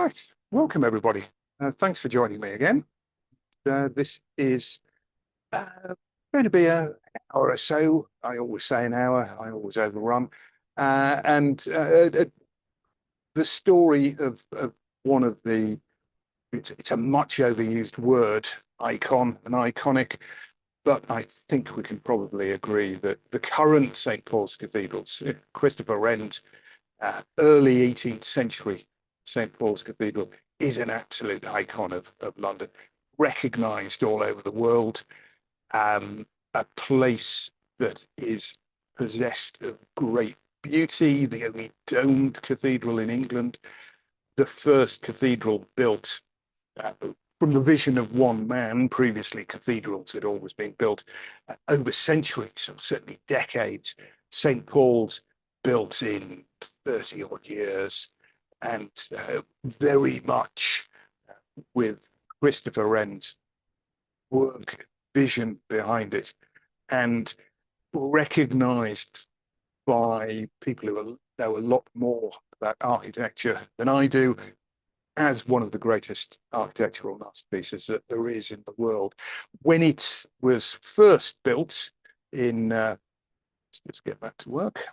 Right, welcome everybody. Thanks for joining me again. This is going to be an hour or so. I always say an hour, I always overrun. And the story of one of the, it's a much overused word, icon, an iconic, but I think we can probably agree that the current St. Paul's cathedrals, Christopher Wren's early 18th century St. Paul's Cathedral, is an absolute icon of London, recognized all over the world, a place that is possessed of great beauty, the only domed cathedral in England, the first cathedral built from the vision of one man. Previously, cathedrals had always been built over centuries, or certainly decades. St. Paul's built in 30 odd years, and very much with Christopher Wren's work, vision behind it, and recognized by people who know a lot more about architecture than I do as one of the greatest architectural masterpieces that there is in the world. When it was first built in, let's get back to work.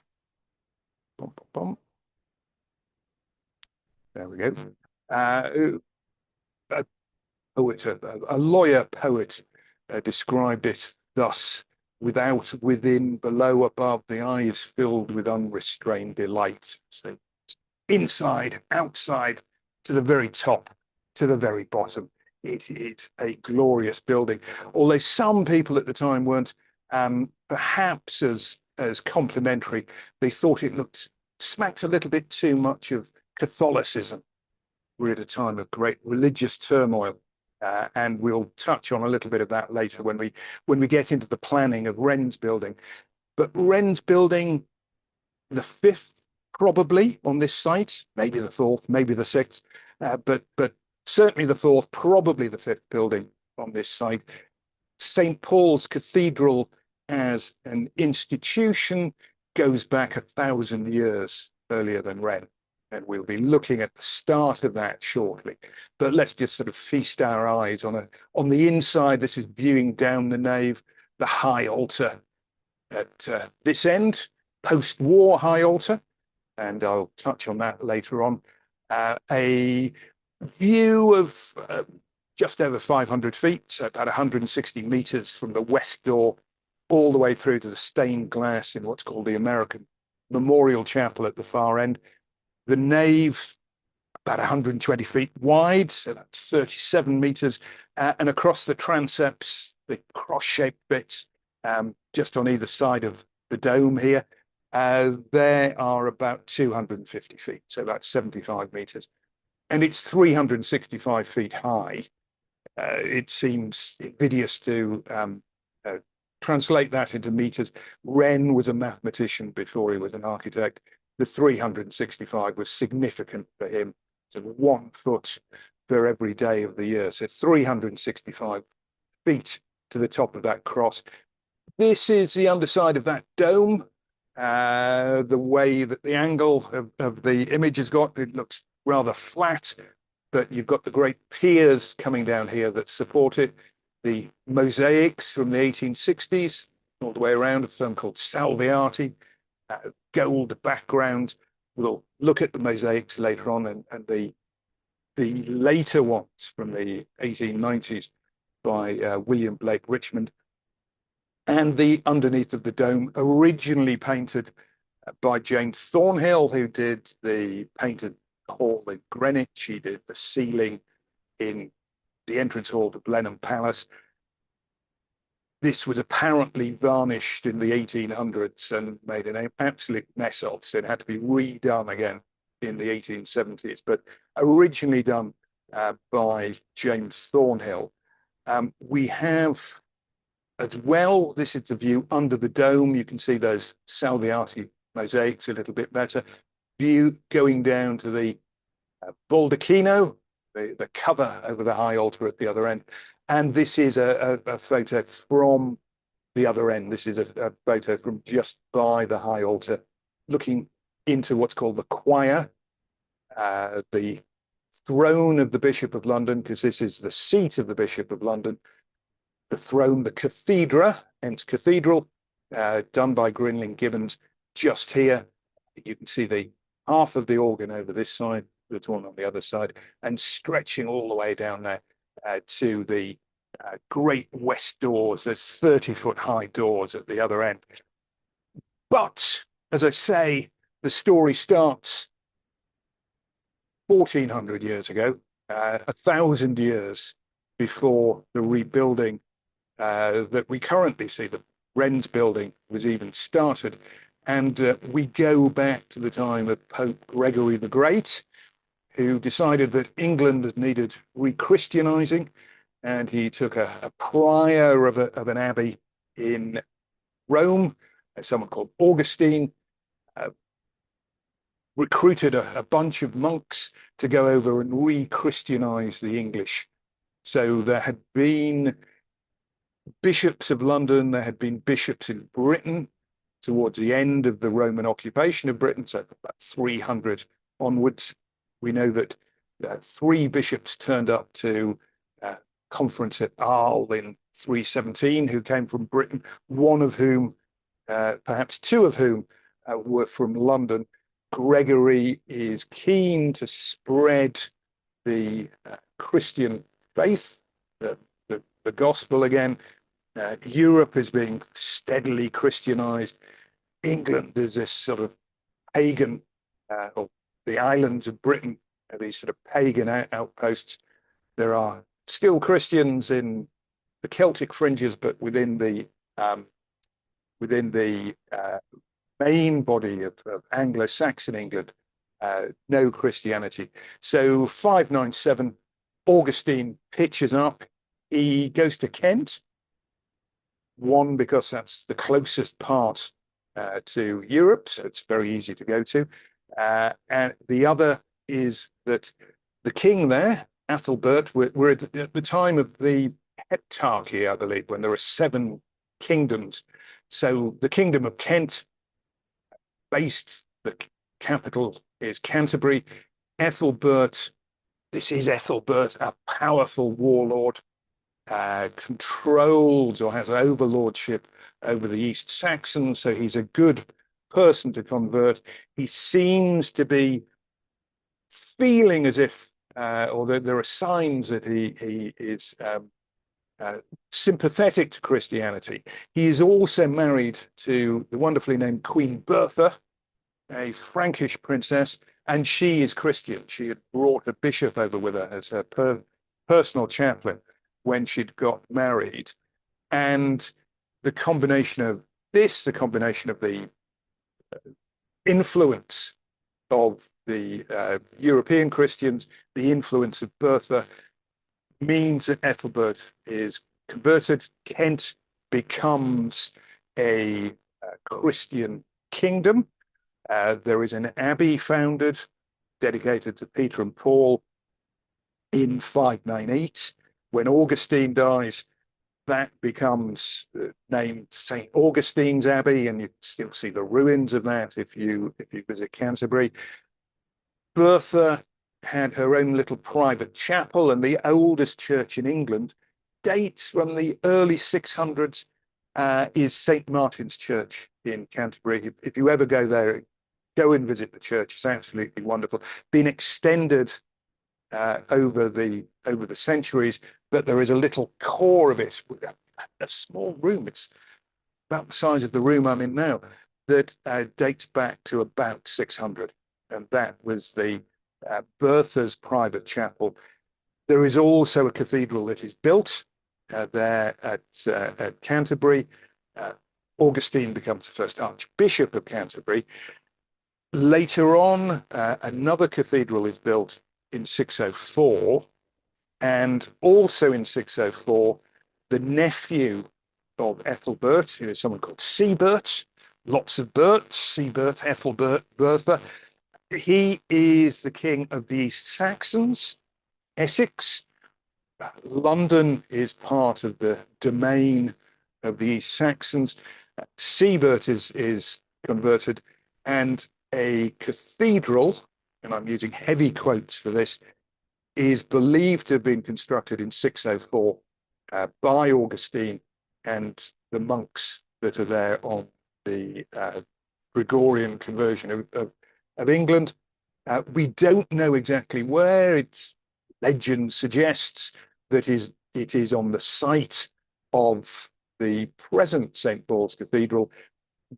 Bum, bum, bum. There we go. A poet, a lawyer poet, described it thus: without, within, below, above, the eye is filled with unrestrained delight. So inside, outside, to the very top, to the very bottom, it is a glorious building. Although some people at the time weren't perhaps as complimentary, they thought it smacked a little bit too much of Catholicism. We're at a time of great religious turmoil, and we'll touch on a little bit of that later when we get into the planning of Wren's building. But Wren's building, the fifth probably on this site, maybe the fourth, maybe the sixth, but certainly the fourth, probably the fifth building on this site. St. Paul's Cathedral as an institution goes back 1,000 years earlier than Wren, and we'll be looking at the start of that shortly. But let's just sort of feast our eyes on the inside. This is viewing down the nave, the high altar at this end, post-war high altar, and I'll touch on that later on. A view of just over 500 feet, so about 160 meters from the west door all the way through to the stained glass in what's called the American Memorial Chapel at the far end. The nave, about 120 feet wide, so that's 37 meters, and across the transepts, the cross-shaped bits, just on either side of the dome here, there are about 250 feet, so that's 75 meters. And it's 365 feet high. It seems invidious to translate that into meters. Wren was a mathematician before he was an architect. The 365 was significant for him. So 1 foot for every day of the year. So 365 feet to the top of that cross. This is the underside of that dome. The way that the angle of the image has got, it looks rather flat, but you've got the great piers coming down here that support it. The mosaics from the 1860s, all the way around, a firm called Salviati, gold background. We'll look at the mosaics later on, and the later ones from the 1890s by William Blake Richmond. And the underneath of the dome, originally painted by James Thornhill, who did the painted hall in Greenwich. He did the ceiling in the entrance hall to Blenheim Palace. This was apparently varnished in the 1800s and made an absolute mess of, so it had to be redone again in the 1870s, but originally done by James Thornhill. We have as well, this is the view under the dome. You can see those Salviati mosaics a little bit better. View going down to the baldacchino, the cover over the high altar at the other end. And this is a photo from the other end. This is a photo from just by the high altar, looking into what's called the choir, the throne of the Bishop of London, because this is the seat of the Bishop of London. The throne, the cathedra, hence cathedral, done by Grinling Gibbons just here. You can see the half of the organ over this side, the one on the other side, and stretching all the way down there to the great west doors. There's 30-foot high doors at the other end. But, as I say, the story starts 1400 years ago, 1,000 years before the rebuilding that we currently see. The Wren's building was even started. And we go back to the time of Pope Gregory the Great, who decided that England needed re-Christianizing, and he took a prior of an abbey in Rome, someone called Augustine, recruited a bunch of monks to go over and re-Christianize the English. So there had been bishops of London, there had been bishops in Britain towards the end of the Roman occupation of Britain, so about 300 onwards. We know that 3 bishops turned up to a conference at Arles in 317 who came from Britain, one of whom, perhaps 2 of whom, were from London. Gregory is keen to spread the Christian faith, the gospel again. Europe is being steadily Christianized. England is this sort of pagan, or the islands of Britain are these sort of pagan outposts. There are still Christians in the Celtic fringes, but within the main body of anglo-saxon England, no Christianity. So 597, Augustine pitches up. He goes to Kent. One, because that's the closest part to Europe, so it's very easy to go to. And the other is that the king there, Ethelbert, we're at the time of the Heptarchy, I believe, when there are 7 kingdoms. So the kingdom of Kent, based, the capital is Canterbury. Ethelbert, this is Ethelbert, a powerful warlord, controls or has overlordship over the East Saxons, so he's a good person to convert. He seems to be feeling as if, or there are signs that he is sympathetic to Christianity. He is also married to the wonderfully named Queen Bertha, a Frankish princess, and she is Christian. She had brought a bishop over with her as her personal chaplain when she'd got married. And the combination of this, the combination of the influence of the European Christians, the influence of Bertha, means that Ethelbert is converted. Kent becomes a Christian kingdom. There is an abbey founded, dedicated to Peter and Paul in 598. When Augustine dies, that becomes named St. Augustine's Abbey, and you still see the ruins of that if you visit Canterbury. Bertha had her own little private chapel, and the oldest church in England dates from the early 600s, is St. Martin's Church in Canterbury. If you ever go there, go and visit the church. It's absolutely wonderful. Been extended over the centuries, but there is a little core of it, a small room. It's about the size of the room I'm in now, that dates back to about 600, and that was the Bertha's private chapel. There is also a cathedral that is built there at Canterbury. Augustine becomes the first Archbishop of Canterbury. Later on, another cathedral is built in 604, and also in 604, the nephew of Ethelbert, who is someone called Siebert, lots of Berts, Siebert, Ethelbert, Bertha. He is the king of the East Saxons, Essex. London is part of the domain of the East Saxons. Siebert is converted, and a cathedral, and I'm using heavy quotes for this, is believed to have been constructed in 604 by Augustine and the monks that are there on the Gregorian conversion of England. We don't know exactly where. Its legend suggests that it is on the site of the present St. Paul's Cathedral,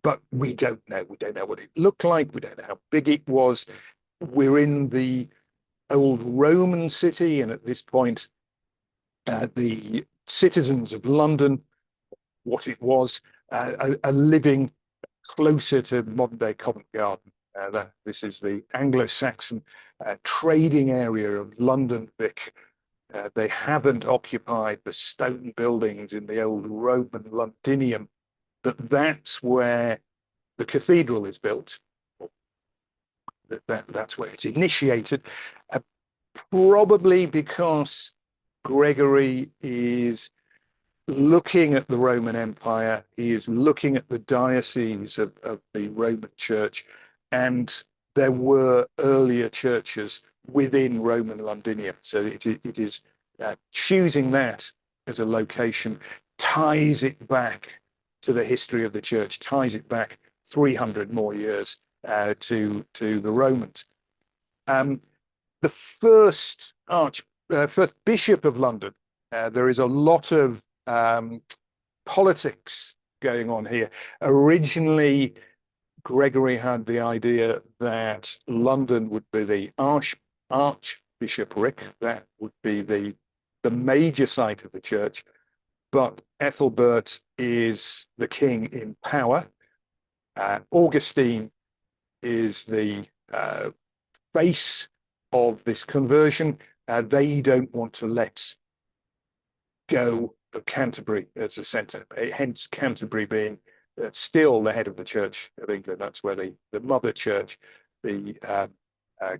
but we don't know. We don't know what it looked like. We don't know how big it was. We're in the old Roman city, and at this point, the citizens of London, what it was, are living closer to modern-day Covent Garden. This is the anglo-saxon trading area of London, Vic. They haven't occupied the stone buildings in the old Roman Londinium, but that's where the cathedral is built. That's where it's initiated, probably because Gregory is looking at the Roman Empire. He is looking at the diocese of the Roman Church, and there were earlier churches within Roman Londinium. So it is choosing that as a location, ties it back to the history of the church, ties it back 300 more years to the Romans. The first bishop of London, there is a lot of politics going on here. Originally, Gregory had the idea that London would be the archbishopric, that would be the major site of the church, but Ethelbert is the king in power. Augustine is the face of this conversion. They don't want to let go of Canterbury as a centre, hence Canterbury being still the head of the Church of England. That's where the mother church, the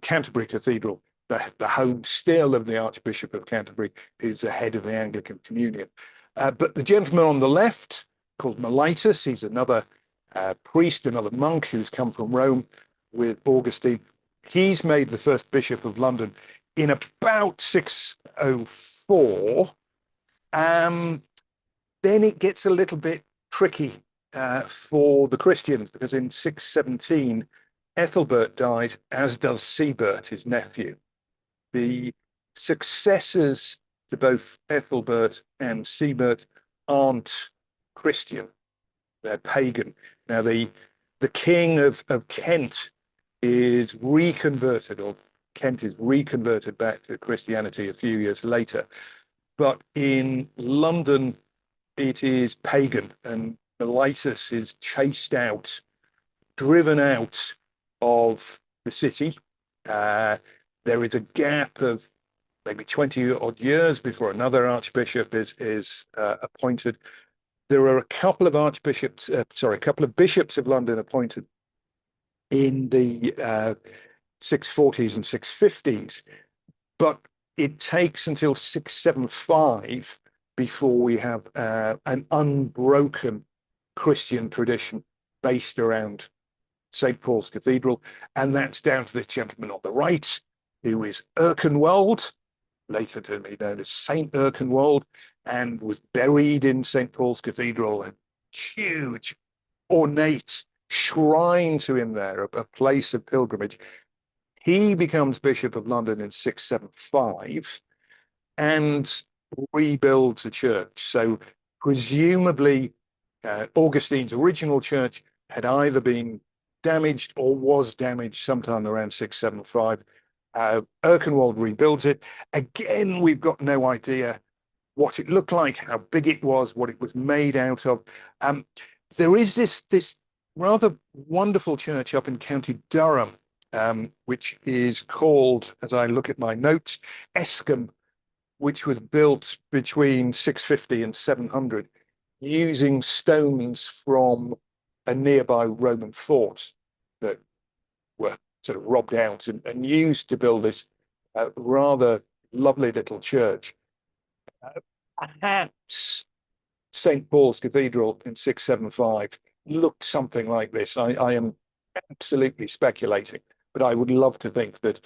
Canterbury Cathedral, the home still of the Archbishop of Canterbury, is the head of the Anglican Communion. But the gentleman on the left, called Mellitus, he's another priest, another monk who's come from Rome with Augustine. He's made the first bishop of London in about 604. Then it gets a little bit tricky for the Christians, because in 617, Ethelbert dies, as does Siebert, his nephew. The successors to both Ethelbert and Siebert aren't Christian, they're pagan. Now, the king of Kent is reconverted, or Kent is reconverted back to Christianity a few years later. But in London, it is pagan, and Mellitus is chased out, driven out of the city. There is a gap of maybe 20 odd years before another archbishop is appointed. There are a couple of bishops of London appointed in the 640s and 650s, but it takes until 675 before we have an unbroken Christian tradition based around St. Paul's Cathedral, and that's down to this gentleman on the right, who is Erkenwald, later to be known as Saint Erkenwald, and was buried in St. Paul's Cathedral, a huge, ornate shrine to him there, a place of pilgrimage. He becomes Bishop of London in 675 and rebuilds the church. So presumably Augustine's original church had either been damaged or was damaged sometime around 675. Erkenwald rebuilds it. Again, we've got no idea what it looked like, how big it was, what it was made out of. There is this rather wonderful church up in County Durham, which is called, as I look at my notes, Escombe, which was built between 650 and 700 using stones from a nearby Roman fort that were sort of robbed out and used to build this rather lovely little church. Perhaps St. Paul's Cathedral in 675 looked something like this. I am absolutely speculating, but I would love to think that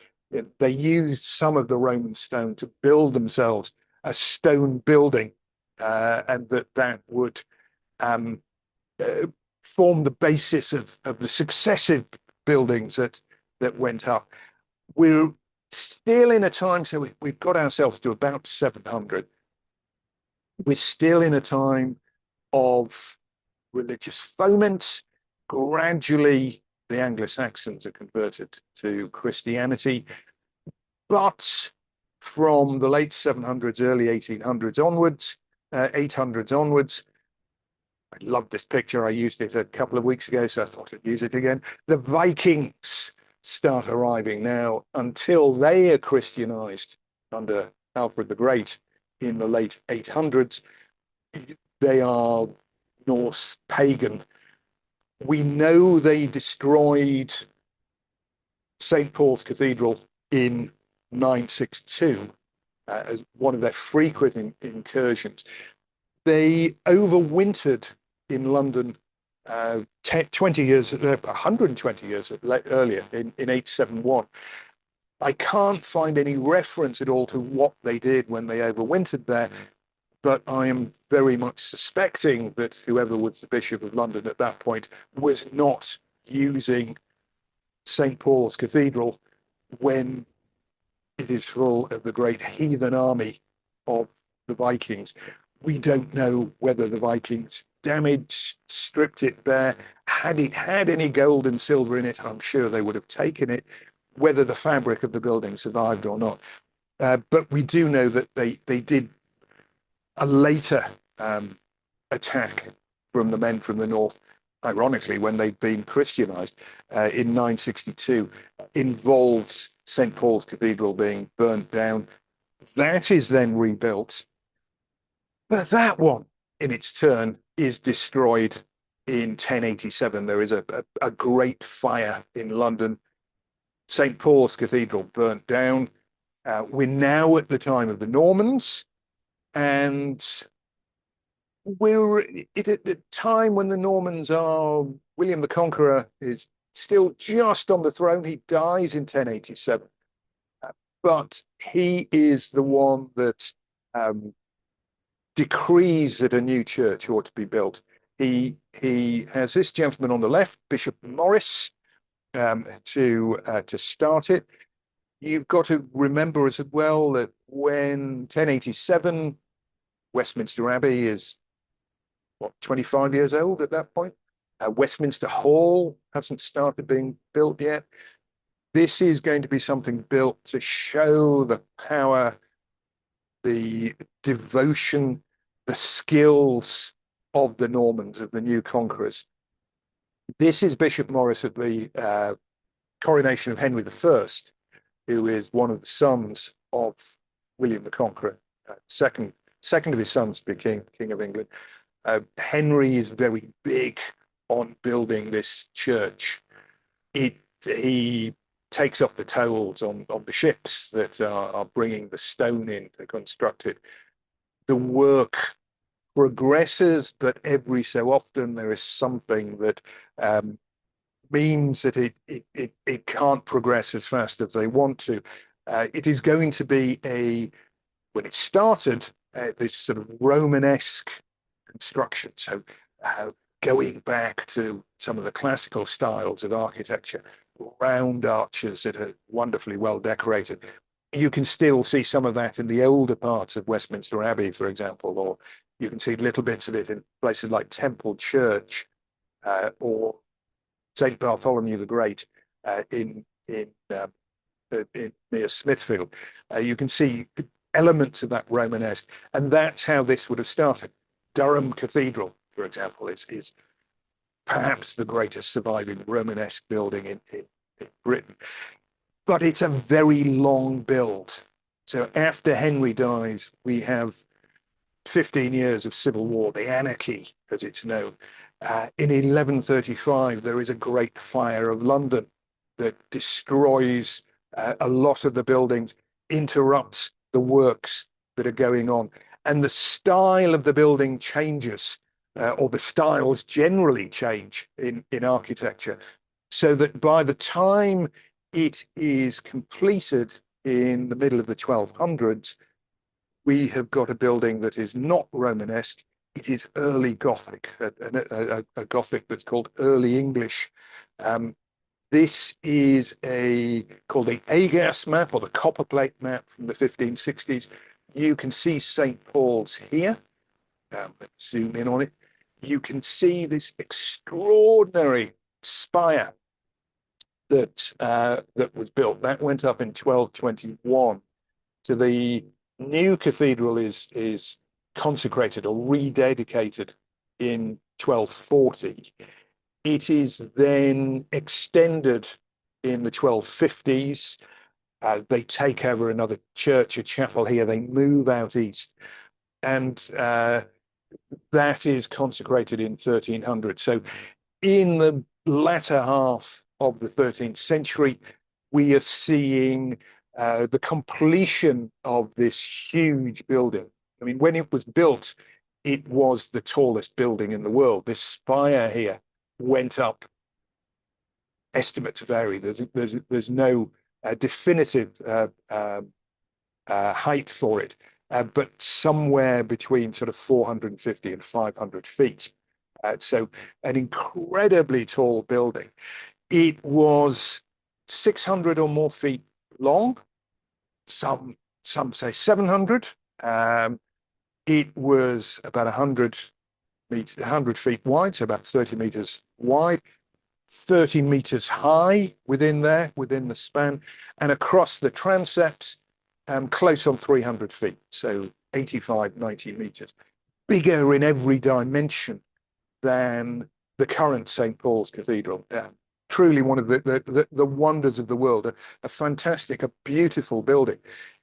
They used some of the Roman stone to build themselves a stone building, and that would um, uh, form the basis of the successive buildings that went up. We're still in a time, so we've got ourselves to about 700. We're still in a time of religious foment. Gradually, the Anglo-Saxons are converted to Christianity, but from the late 700s, early 1800s onwards, 800s onwards, I love this picture. I used it a couple of weeks ago, so I thought I'd use it again. The Vikings start arriving now. Until they are Christianized under Alfred the Great in the late 800s, they are Norse pagan. We know they destroyed St. Paul's Cathedral in 962 as one of their frequent incursions. They overwintered in London 20 years, 120 years earlier in 871. I can't find any reference at all to what they did when they overwintered there, but I am very much suspecting that whoever was the Bishop of London at that point was not using St. Paul's Cathedral when it is full of the great heathen army of the Vikings. We don't know whether the Vikings damaged, stripped it bare. Had it had any gold and silver in it, I'm sure they would have taken it, whether the fabric of the building survived or not. But we do know that they did a later attack from the men from the north, ironically, when they'd been Christianized in 962, involves St. Paul's Cathedral being burnt down. That is then rebuilt. But that one, in its turn, is destroyed in 1087. There is a great fire in London. St. Paul's Cathedral burnt down. We're now at the time of the Normans, and we're at the time when the Normans are, William the Conqueror is still just on the throne. He dies in 1087. But he is the one that decrees that a new church ought to be built. He has this gentleman on the left, Bishop Maurice, to start it. You've got to remember as well that when 1087, Westminster Abbey is, what, 25 years old at that point? Westminster Hall hasn't started being built yet. This is going to be something built to show the power, the devotion, the skills of the Normans, of the new conquerors. This is Bishop Maurice at the coronation of Henry I, who is one of the sons of William the Conqueror, second of his sons to be king of England. Henry is very big on building this church. He takes off the tolls on the ships that are bringing the stone in to construct it. The work progresses, but every so often there is something that means that it can't progress as fast as they want to. It is going to be when it started, this sort of Romanesque construction. So going back to some of the classical styles of architecture, round arches that are wonderfully well decorated. You can still see some of that in the older parts of Westminster Abbey, for example, or you can see little bits of it in places like Temple Church or St. Bartholomew the Great near Smithfield. You can see elements of that Romanesque, and that's how this would have started. Durham Cathedral, for example, is perhaps the greatest surviving Romanesque building in Britain. But it's a very long build. So after Henry dies, we have 15 years of civil war, the anarchy, as it's known. In 1135, there is a great fire of London that destroys a lot of the buildings, interrupts the works that are going on. And the style of the building changes, or the styles generally change in architecture, so that by the time it is completed in the middle of the 1200s. We have got a building that is not Romanesque. It is early Gothic, a Gothic that's called Early English. This is called the Agas map, or the copperplate map from the 1560s. You can see St. Paul's here. Zoom in on it. You can see this extraordinary spire that was built. That went up in 1221. So the new cathedral is consecrated or rededicated in 1240. It is then extended in the 1250s. They take over another church, a chapel here. They move out east, and that is consecrated in 1300. So in the latter half of the 13th century, we are seeing the completion of this huge building. I mean, when it was built, it was the tallest building in the world. This spire here went up. Estimates vary. There's no definitive height for it, but somewhere between sort of 450 and 500 feet. So an incredibly tall building. It was 600 or more feet long. Some say 700. It was about 100 feet wide, so about 30 meters wide, 30 meters high within the span, and across the transepts, close on 300 feet, so 85, 90 meters. Bigger in every dimension than the current St. Paul's Cathedral. Truly one of the wonders of the world, a fantastic, a beautiful building.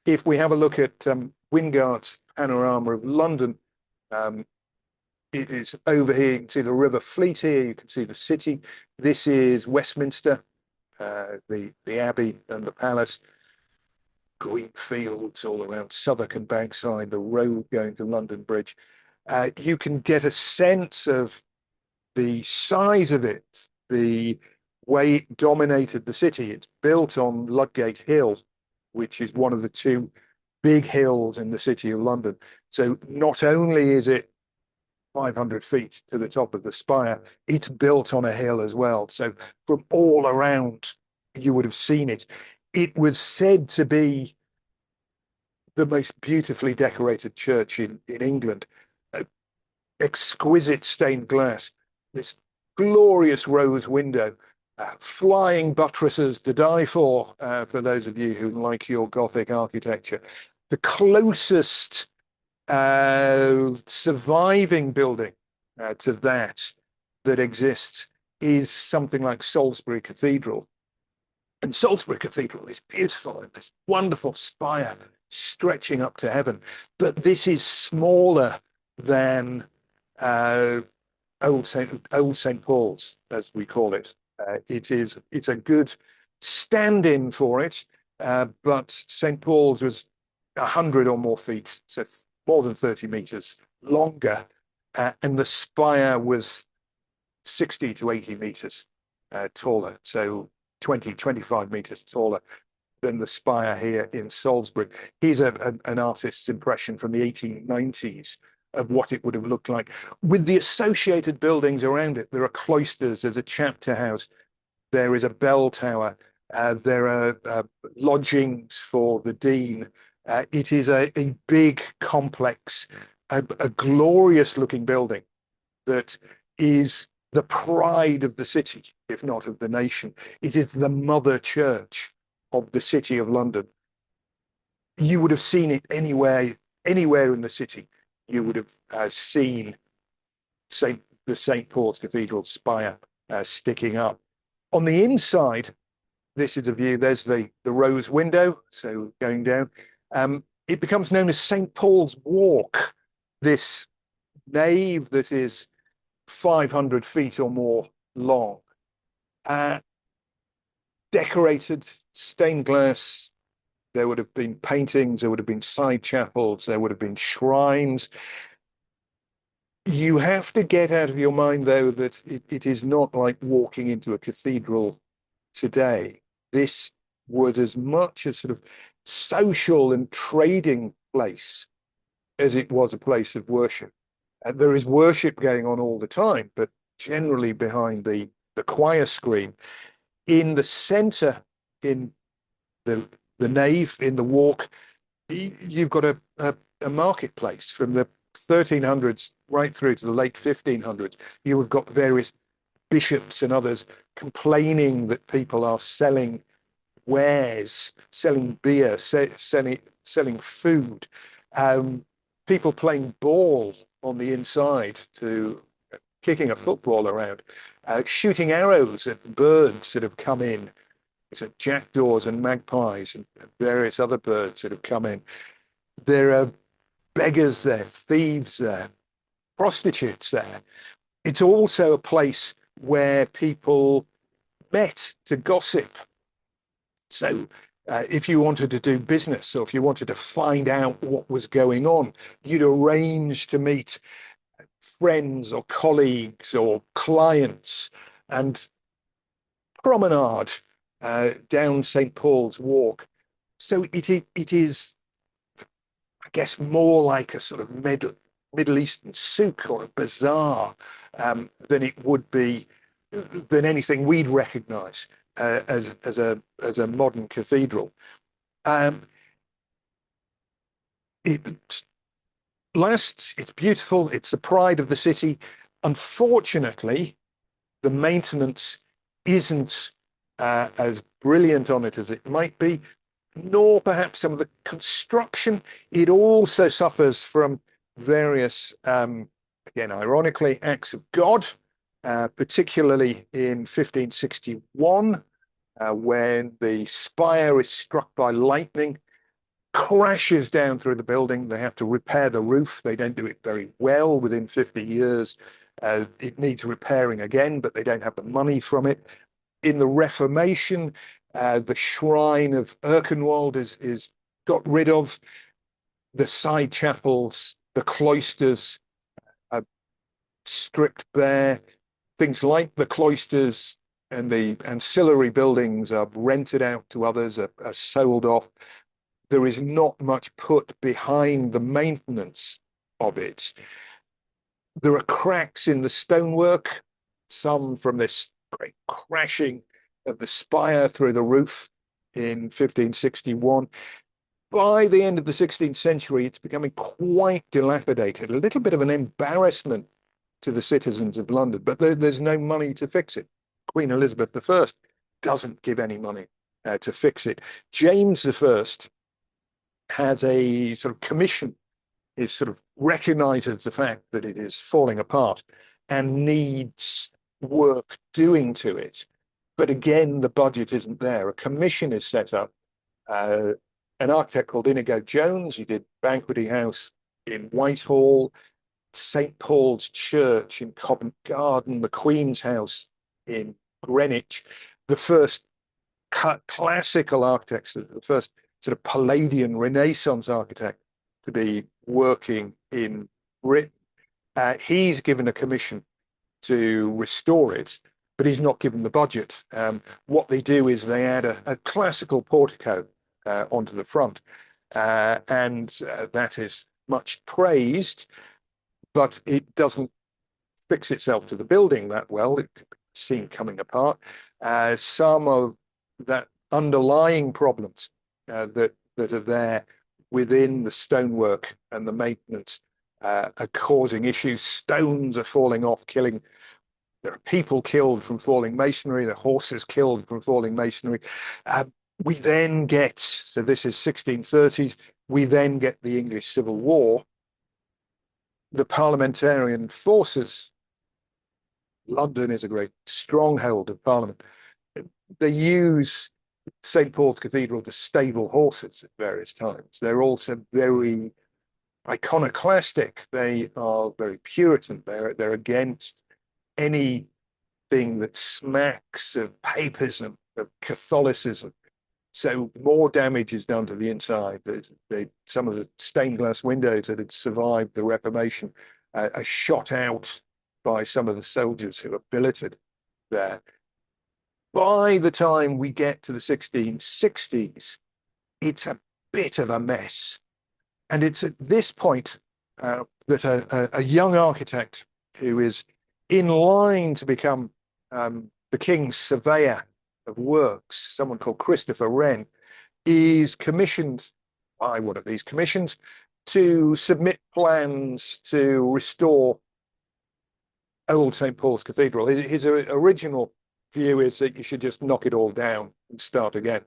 If we have a look at Wingard's panorama of London, it is over here. You can see the River Fleet here. You can see the city. This is Westminster, the Abbey and the Palace. Green fields all around Southwark and Bankside, the road going to London Bridge. You can get a sense of the size of it, the way it dominated the city. It's built on Ludgate Hill, which is one of the two big hills in the city of London. So not only is it 500 feet to the top of the spire, it's built on a hill as well. So from all around, you would have seen it. It was said to be the most beautifully decorated church in England. Exquisite stained glass, this glorious rose window, flying buttresses to die for those of you who like your Gothic architecture. The closest surviving building to that exists is something like Salisbury Cathedral. And Salisbury Cathedral is beautiful, and this wonderful spire stretching up to heaven. But this is smaller than Old St. Paul's, as we call it. It's a good stand-in for it, but St. Paul's was 100 or more feet, so more than 30 meters longer, and the spire was 60 to 80 meters taller, so 20, 25 meters taller than the spire here in Salisbury. Here's an artist's impression from the 1890s of what it would have looked like. With the associated buildings around it, there are cloisters, there's a chapter house, there is a bell tower, there are lodgings for the dean. It is a big complex, a glorious looking building that is the pride of the city, if not of the nation. It is the mother church of the city of London. You would have seen it anywhere in the city. You would have seen the St. Paul's Cathedral spire sticking up. On the inside, this is a view, there's the rose window, so going down. It becomes known as St. Paul's Walk, this nave that is 500 feet or more long. Decorated, stained glass. There would have been paintings, there would have been side chapels, there would have been shrines. You have to get out of your mind, though, that it is not like walking into a cathedral today. This was as much a sort of social and trading place as it was a place of worship. There is worship going on all the time, but generally behind the choir screen. In the center, in the nave, in the walk, you've got a marketplace from the 1300s right through to the late 1500s. You have got various bishops and others complaining that people are selling wares, selling beer, selling food, people playing ball on the inside to kicking a football around, shooting arrows at birds that have come in, so jackdaws and magpies and various other birds that have come in. There are beggars there, thieves there, prostitutes there. It's also a place where people met to gossip. So if you wanted to do business or if you wanted to find out what was going on, you'd arrange to meet friends or colleagues or clients and promenade down St. Paul's Walk. So it is, I guess, more like a sort of Middle Eastern souk or a bazaar than it would be than anything we'd recognise as a modern cathedral. It lasts. It's beautiful. It's the pride of the city. Unfortunately, the maintenance isn't as brilliant on it as it might be, nor perhaps some of the construction. It also suffers from various, again, ironically, acts of God, particularly in 1561, when the spire is struck by lightning, crashes down through the building. They have to repair the roof. They don't do it very well. Within 50 years, it needs repairing again, but they don't have the money from it. In the Reformation, the shrine of Erkenwald is got rid of. The side chapels, the cloisters are stripped bare. Things like the cloisters and the ancillary buildings are rented out to others, are sold off. There is not much put behind the maintenance of it. There are cracks in the stonework, some from this great crashing of the spire through the roof in 1561. By the end of the 16th century, it's becoming quite dilapidated, a little bit of an embarrassment to the citizens of London, but there's no money to fix it. Queen Elizabeth I doesn't give any money to fix it. James I has a sort of commission, is sort of recognizes the fact that it is falling apart and needs work doing to it. But again, the budget isn't there. A commission is set up. An architect called Inigo Jones, he did Banqueting House in Whitehall, St. Paul's Church in Covent Garden, the Queen's House in Greenwich. The first classical architects, the first sort of Palladian Renaissance architect to be working in Britain. He's given a commission to restore it, but he's not given the budget. What they do is they add a classical portico onto the front, and that is much praised, but it doesn't fix itself to the building that well. It can be seen coming apart. Some of that underlying problems that are there within the stonework and the maintenance are causing issues. Stones are falling off, killing. There are people killed from falling masonry. There are horses killed from falling masonry. We then get, so this is 1630s, we then get the English Civil War. The parliamentarian forces, London is a great stronghold of Parliament. They use St. Paul's Cathedral to stable horses at various times. They're also very iconoclastic. They are very Puritan. They're against anything that smacks of papism, of Catholicism. So more damage is done to the inside. Some of the stained glass windows that had survived the Reformation are shot out by some of the soldiers who are billeted there. By the time we get to the 1660s, it's a bit of a mess. And it's at this point that a young architect who is in line to become the king's surveyor of works, someone called Christopher Wren, is commissioned by one of these commissions to submit plans to restore old St. Paul's Cathedral. His original view is that you should just knock it all down and start again.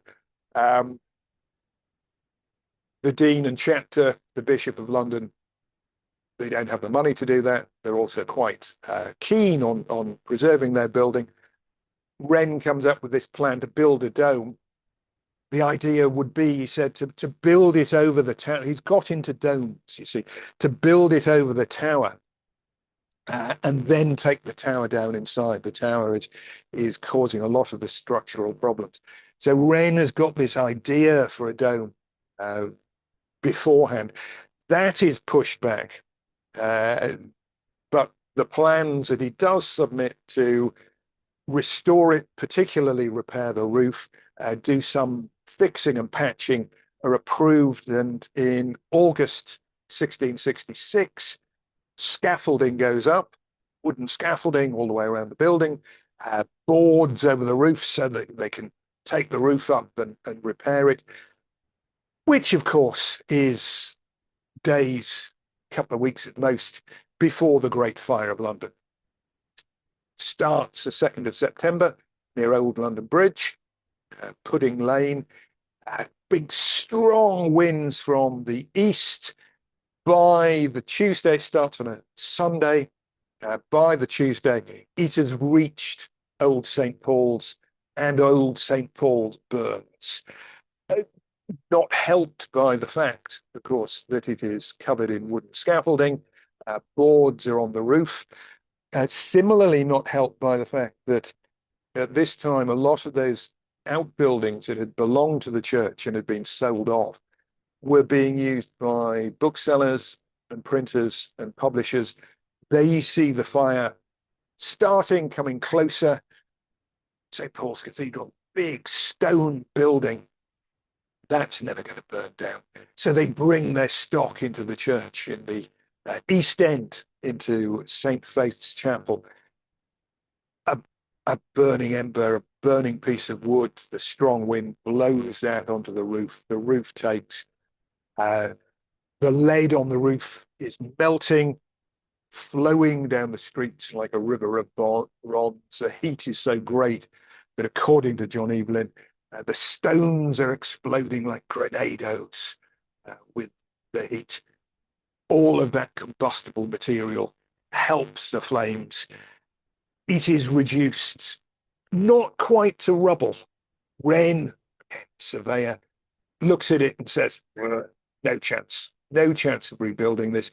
The Dean and Chapter, the Bishop of London, they don't have the money to do that. They're also quite keen on preserving their building. Wren comes up with this plan to build a dome. The idea would be, he said, to build it over the tower. He's got into domes, you see, to build it over the tower and then take the tower down inside. The tower is causing a lot of the structural problems. So Wren has got this idea for a dome beforehand. That is pushed back. But the plans that he does submit to restore it, particularly repair the roof, do some fixing and patching, are approved. And in August 1666, scaffolding goes up, wooden scaffolding all the way around the building, boards over the roof so that they can take the roof up and repair it, which of course is days, a couple of weeks at most, before the Great Fire of London. Starts the 2nd of September near Old London Bridge, Pudding Lane. Big strong winds from the east. By the Tuesday, it starts on a Sunday. By the Tuesday, it has reached Old St. Paul's, and Old St. Paul's burns. Not helped by the fact, of course, that it is covered in wooden scaffolding. Boards are on the roof. Similarly, not helped by the fact that at this time, a lot of those outbuildings that had belonged to the church and had been sold off were being used by booksellers and printers and publishers. They see the fire starting, coming closer. St. Paul's Cathedral, big stone building. That's never going to burn down. So they bring their stock into the church in the East End, into St. Faith's Chapel. A burning ember, a burning piece of wood. The strong wind blows that onto the roof. The roof takes. The lead on the roof is melting, flowing down the streets like a river of bronze. The heat is so great that, according to John Evelyn, the stones are exploding like grenados with the heat. All of that combustible material helps the flames. It is reduced, not quite to rubble. Wren, surveyor, looks at it and says, no chance of rebuilding this.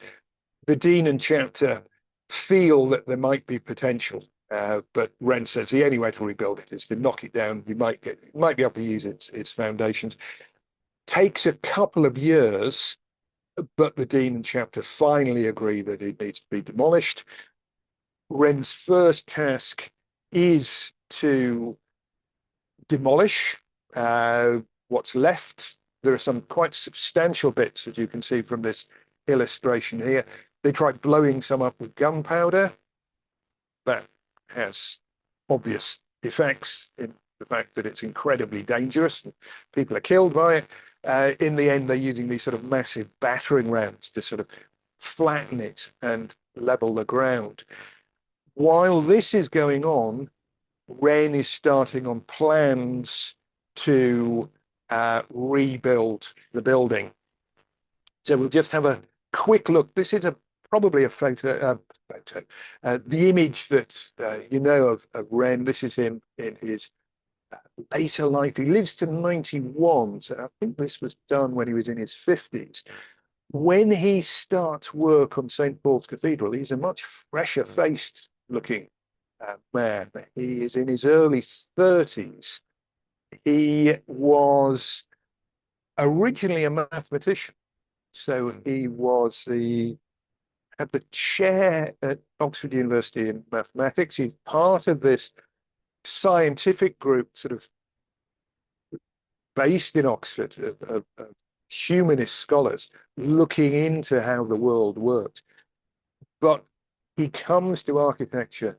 The Dean and Chapter feel that there might be potential, but Wren says the only way to rebuild it is to knock it down. You might be able to use its foundations. Takes a couple of years, but the Dean and Chapter finally agree that it needs to be demolished. Wren's first task is to demolish what's left. There are some quite substantial bits, as you can see from this illustration here. They tried blowing some up with gunpowder. That has obvious effects in the fact that it's incredibly dangerous. People are killed by it. In the end, they're using these sort of massive battering rams to sort of flatten it and level the ground. While this is going on, Wren is starting on plans to rebuild the building. So we'll just have a quick look. This is probably a photo. The image that you know of Wren. This is him in his later life. He lives to 91, so I think this was done when he was in his 50s. When he starts work on St. Paul's Cathedral, he's a much fresher faced looking man. He is in his early 30s. He was originally a mathematician. So he had the chair at Oxford University in mathematics. He's part of this scientific group sort of based in Oxford of humanist scholars looking into how the world works. But he comes to architecture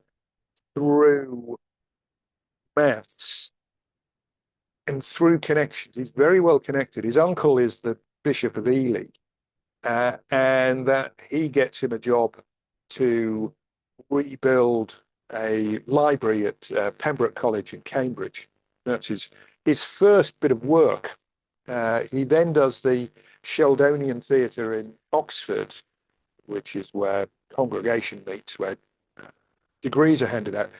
through maths and through connections. He's very well connected. His uncle is the Bishop of Ely, and that he gets him a job to rebuild a library at Pembroke College in Cambridge. That's his first bit of work. He then does the Sheldonian Theatre in Oxford, which is where congregation meets, where degrees are handed out,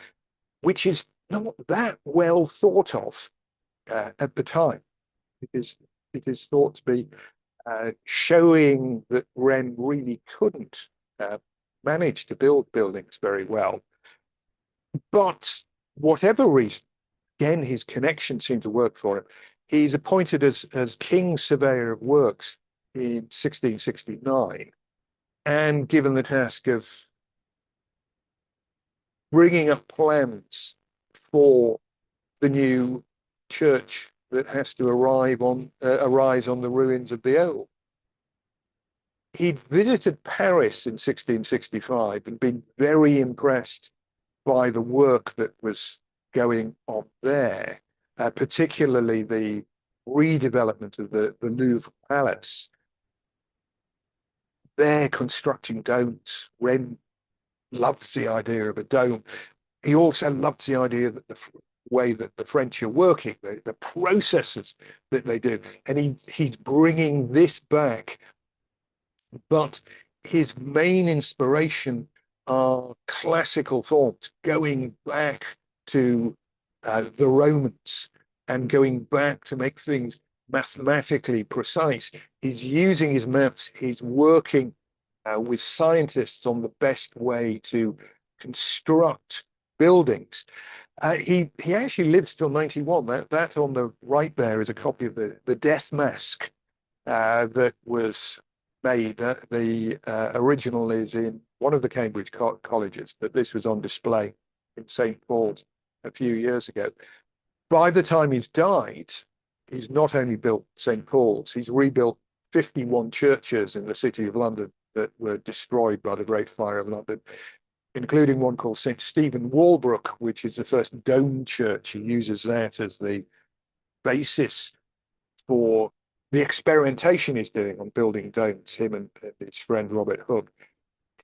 which is not that well thought of at the time. It is thought to be showing that Wren really couldn't manage to build buildings very well. But whatever reason, again, his connections seem to work for him. He's appointed as King's Surveyor of Works in 1669 and given the task of bringing up plans for the new church that has to arise on the ruins of the old. He'd visited Paris in 1665 and been very impressed by the work that was going on there, particularly the redevelopment of the Louvre Palace. They're constructing domes. Wren loves the idea of a dome. He also loves the idea that the way that the French are working, the processes that they do. And he's bringing this back. But his main inspiration are classical forms, going back to the Romans and going back to make things mathematically precise. He's using his maths, he's working with scientists on the best way to construct buildings. He actually lives till 91. That on the right there is a copy of the death mask that was made. The original is in one of the Cambridge colleges, but this was on display in St. Paul's a few years ago. By the time he's died, he's not only built St. Paul's, he's rebuilt 51 churches in the city of London that were destroyed by the Great Fire of London, including one called St. Stephen Walbrook, which is the first dome church. He uses that as the basis for the experimentation he's doing on building domes, him and his friend Robert Hooke.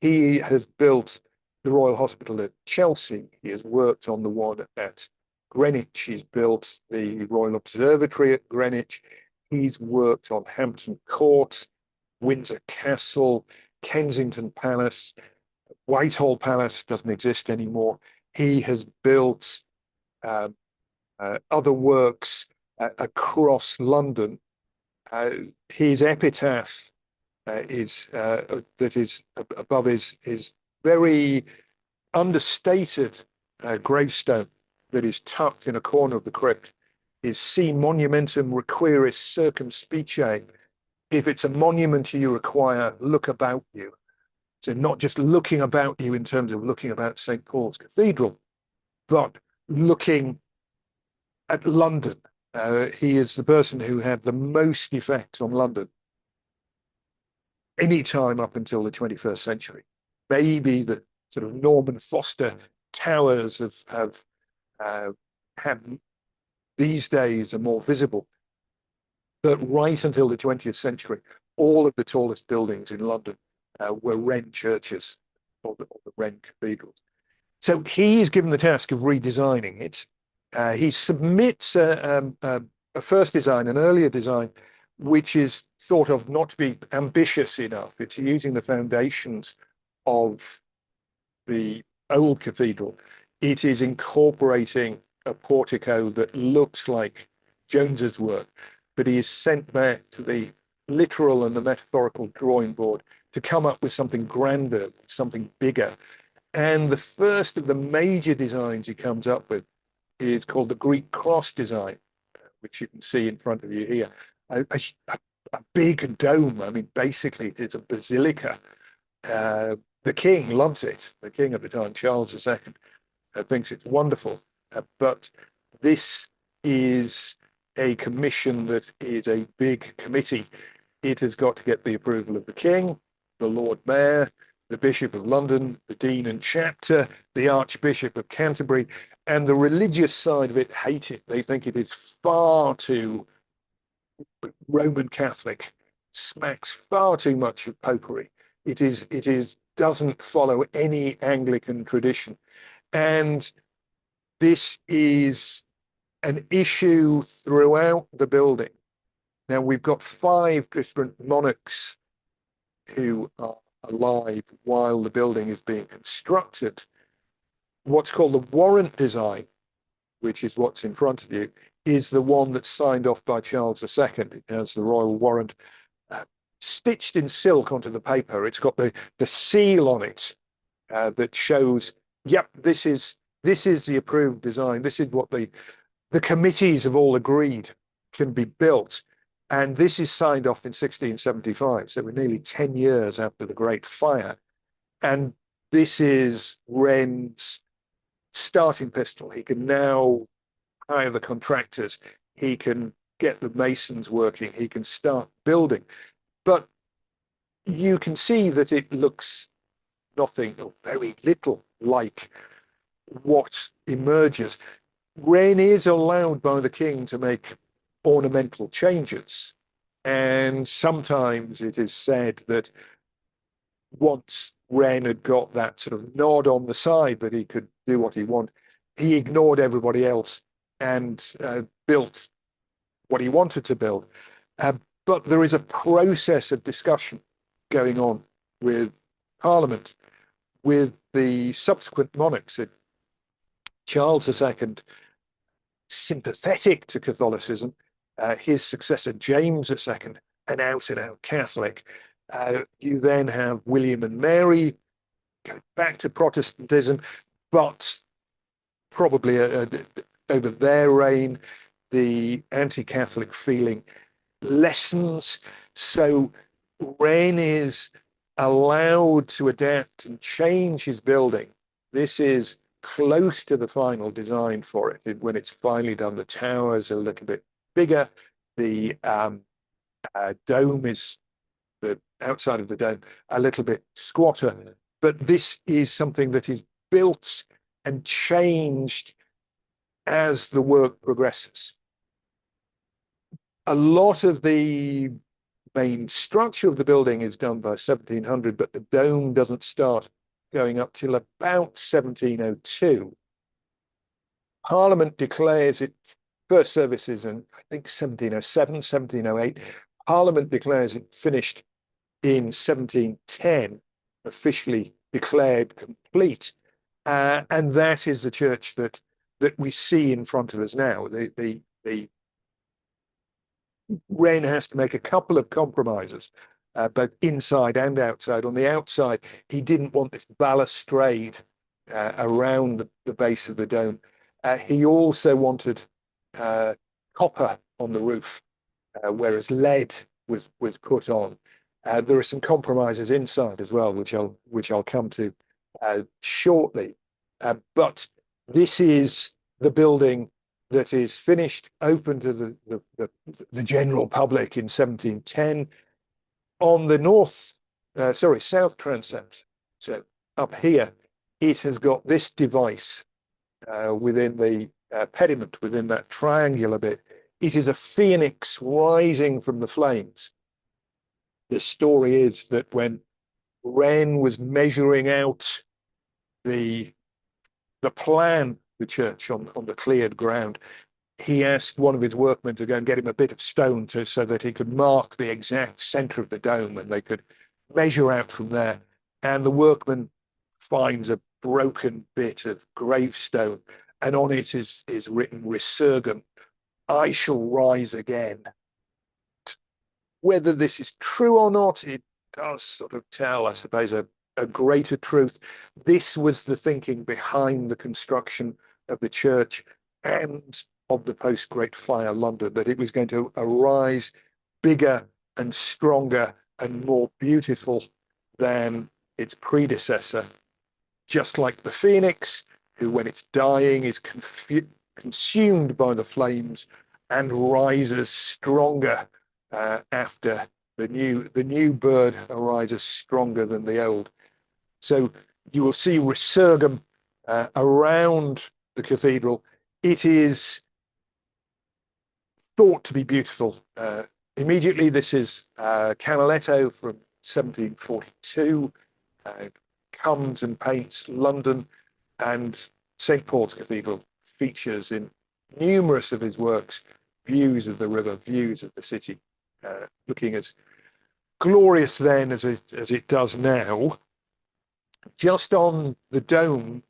He has built the Royal Hospital at Chelsea. He has worked on the one at Greenwich. He's built the Royal Observatory at Greenwich. He's worked on Hampton Court, Windsor Castle, Kensington Palace. Whitehall Palace doesn't exist anymore. He has built other works across London. His epitaph that is above his very understated gravestone that is tucked in a corner of the crypt is Si monumentum requiris circumspice. If it's a monument you require, look about you. So not just looking about you in terms of looking about St. Paul's Cathedral, but looking at London. He is the person who had the most effect on London any time up until the 21st century. Maybe the sort of Norman Foster towers have had these days are more visible. But right until the 20th century, all of the tallest buildings in London were Wren churches or the Wren cathedrals. So he is given the task of redesigning it. He submits a first design, an earlier design, which is thought of not to be ambitious enough. It's using the foundations of the old cathedral. It is incorporating a portico that looks like Jones's work, but he is sent back to the literal and the metaphorical drawing board to come up with something grander, something bigger. And the first of the major designs he comes up with is called the Greek cross design, which you can see in front of you here. A big dome. I mean, basically, it's a basilica. The king loves it. The king at the time, Charles II, thinks it's wonderful. But this is a commission that is a big committee. It has got to get the approval of the King, the Lord Mayor, the Bishop of London, the Dean and Chapter, the Archbishop of Canterbury, and the religious side of it hate it. They think it is far too Roman Catholic, smacks far too much of popery. It is doesn't follow any Anglican tradition. And this is an issue throughout the building. Now we've got 5 different monarchs who are alive while the building is being constructed. What's called the warrant design, which is what's in front of you, is the one that's signed off by Charles II. It has the royal warrant stitched in silk onto the paper. It's got the seal on it that shows, yep, this is the approved design. This is what the committees have all agreed can be built. And this is signed off in 1675. So we're nearly 10 years after the Great Fire. And this is Wren's starting pistol. He can now hire the contractors. He can get the masons working. He can start building. But you can see that it looks nothing or very little like what emerges. Wren is allowed by the King to make ornamental changes. And sometimes it is said that once Wren had got that sort of nod on the side that he could do what he wanted, he ignored everybody else and built what he wanted to build. But there is a process of discussion going on with Parliament, with the subsequent monarchs. Charles II, sympathetic to Catholicism, his successor James II, an out-and-out Catholic. You then have William and Mary going back to Protestantism, but probably over their reign, the anti-Catholic feeling lessens. So Wren is allowed to adapt and change his building. This is close to the final design for it. When it's finally done, the tower is a little bit bigger. The dome is, the outside of the dome, a little bit squatter. But this is something that is built and changed as the work progresses. A lot of the main structure of the building is done by 1700, but the dome doesn't start going up till about 1702. Parliament declares it, first services in, I think, 1707, 1708. Parliament declares it finished in 1710, officially declared complete. And that is the church that we see in front of us now. The Wren has to make a couple of compromises, both inside and outside. On the outside, he didn't want this balustrade around the base of the dome. He also wanted copper on the roof, whereas lead was put on. There are some compromises inside as well, which I'll come to shortly. But this is the building that is finished, open to the general public in 1710. On the south transept, so up here, it has got this device within the pediment, within that triangular bit. It is a phoenix rising from the flames. The story is that when Wren was measuring out the plan, the church on the cleared ground, he asked one of his workmen to go and get him a bit of stone so that he could mark the exact center of the dome and they could measure out from there. And the workman finds a broken bit of gravestone, and on it is written "Resurgam," I shall rise again. Whether this is true or not, it does sort of tell, I suppose, a greater truth. This was the thinking behind the construction of the church and of the post-Great Fire London, that it was going to arise bigger and stronger and more beautiful than its predecessor. Just like the phoenix, who, when it's dying, is consumed by the flames and rises stronger after the new bird arises stronger than the old. So you will see resurgam around the cathedral. It is thought to be beautiful. Immediately, this is Canaletto from 1742, comes and paints London, and St. Paul's Cathedral features in numerous of his works views of the river, views of the city, looking as glorious then as it does now. Just on the dome,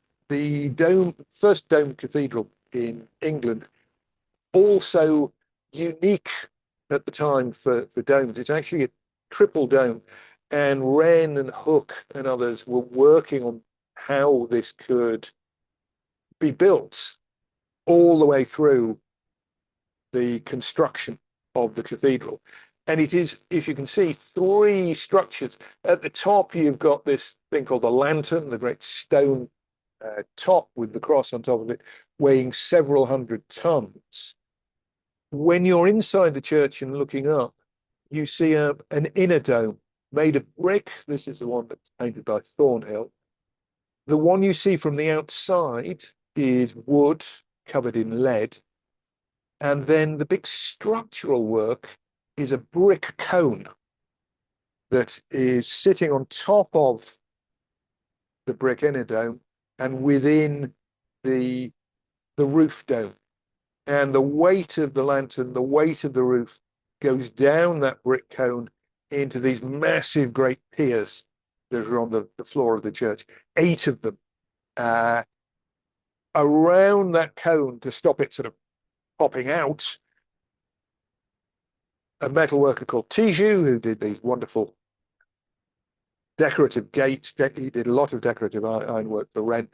first domed cathedral in England, also unique at the time for domes. It's actually a triple dome, and Wren and Hook and others were working on how this could be built all the way through the construction of the cathedral. And it is, if you can see, three structures. At the top, you've got this thing called the lantern, the great stone top with the cross on top of it, weighing several hundred tons. When you're inside the church and looking up, you see an inner dome made of brick. This is the one that's painted by Thornhill. The one you see from the outside is wood covered in lead. And then the big structural work is a brick cone that is sitting on top of the brick inner dome and within the roof dome. And the weight of the lantern, the weight of the roof goes down that brick cone into these massive great piers that are on the floor of the church, 8 of them, around that cone to stop it sort of popping out. A metalworker called Tijoux, who did these wonderful decorative gates, he did a lot of decorative ironwork for Wren,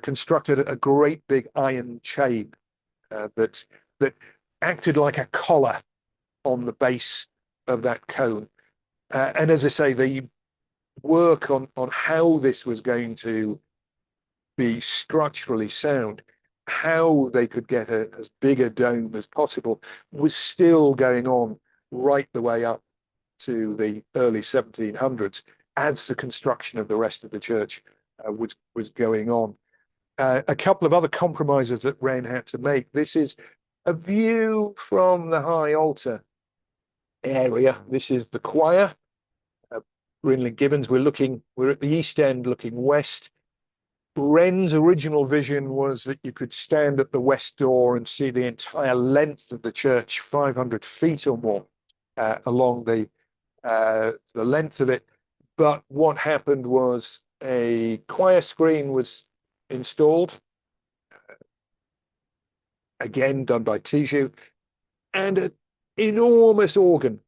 constructed a great big iron chain that acted like a collar on the base of that cone. And as I say, the work on how this was going to be structurally sound, how they could get as big a dome as possible, was still going on right the way up to the early 1700s as the construction of the rest of the church was going on. A couple of other compromises that Wren had to make. This is a view from the high altar area. This is the choir. Grinling Gibbons. We're at the east end looking west. Wren's original vision was that you could stand at the west door and see the entire length of the church, 500 feet or more, along the length of it. But what happened was a choir screen was installed, again done by Tijoux, and an enormous organ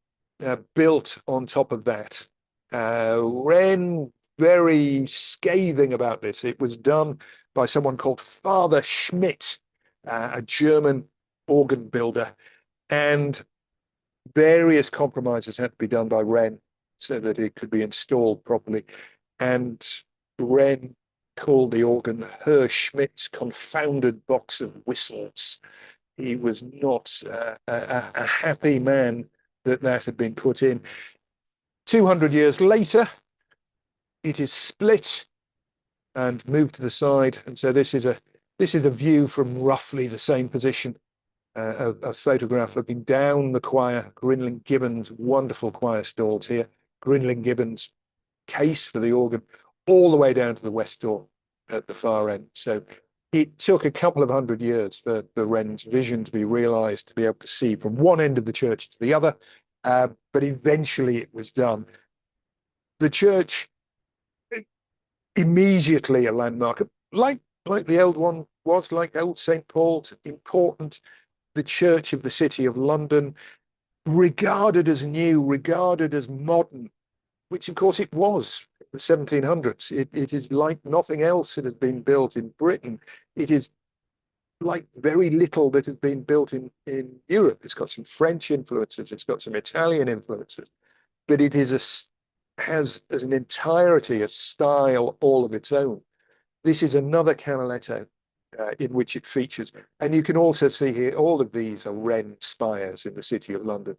built on top of that. Wren very scathing about this. It was done by someone called Father Schmidt, a German organ builder, and various compromises had to be done by Wren so that it could be installed properly. And Wren called the organ Herr Schmidt's confounded box of whistles. He was not a happy man that had been put in. 200 years later, it is split and moved to the side, and so this is a view from roughly the same position, a photograph looking down the choir. Grinling Gibbons' wonderful choir stalls here. Grinling Gibbons' case for the organ, all the way down to the west door at the far end. So it took a couple of hundred years for Wren's vision to be realized, to be able to see from one end of the church to the other, but eventually it was done. The church, immediately a landmark, like the old one was, like old St. Paul's, important. The church of the City of London, regarded as new, regarded as modern, which of course it was in the 1700s. It is like nothing else that has been built in Britain. It is like very little that has been built in Europe. It's got some French influences, it's got some Italian influences, but it is has as an entirety a style all of its own. This is another Canaletto in which it features. And you can also see here, all of these are Wren spires in the City of London,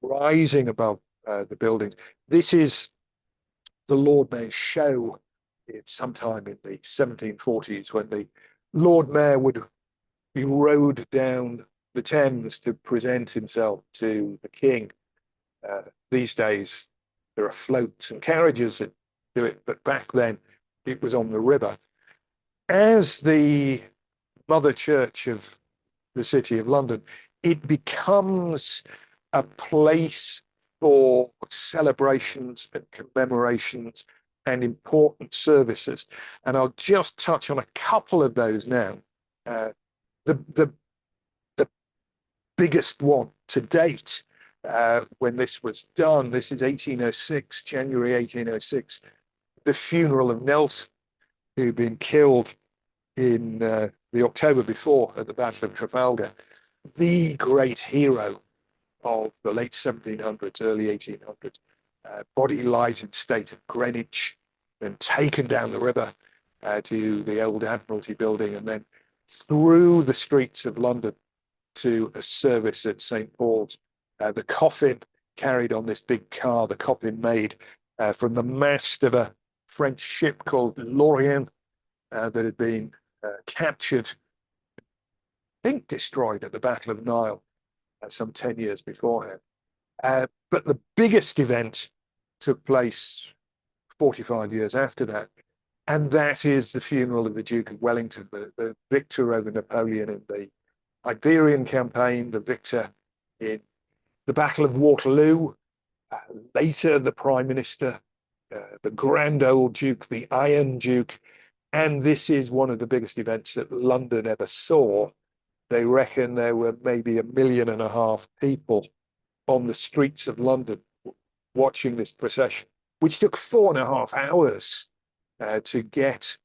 rising above the buildings. This is the Lord Mayor's show. It's sometime in the 1740s when the Lord Mayor would be rowed down the Thames to present himself to the King. These days, there are floats and carriages that do it, but back then it was on the river. As the mother church of the City of London, it becomes a place for celebrations and commemorations and important services. And I'll just touch on a couple of those now. The biggest one to date, when this was done, this is 1806, January 1806, the funeral of Nelson, who'd been killed in the October before at the Battle of Trafalgar, the great hero of the late 1700s, early 1800s. Body lies in state at Greenwich, then taken down the river to the old Admiralty building, and then through the streets of London to a service at St. Paul's. The coffin carried on this big car, the coffin made from the mast of a French ship called Lorient that had been captured, I think destroyed at the Battle of Nile some 10 years beforehand. But the biggest event took place 45 years after that, and that is the funeral of the Duke of Wellington, the victor over Napoleon in the Iberian campaign, the victor in the Battle of Waterloo, later the Prime Minister, the grand old Duke, the Iron Duke. And this is one of the biggest events that London ever saw. They reckon there were maybe 1.5 million people on the streets of London watching this procession, which took 4.5 hours to get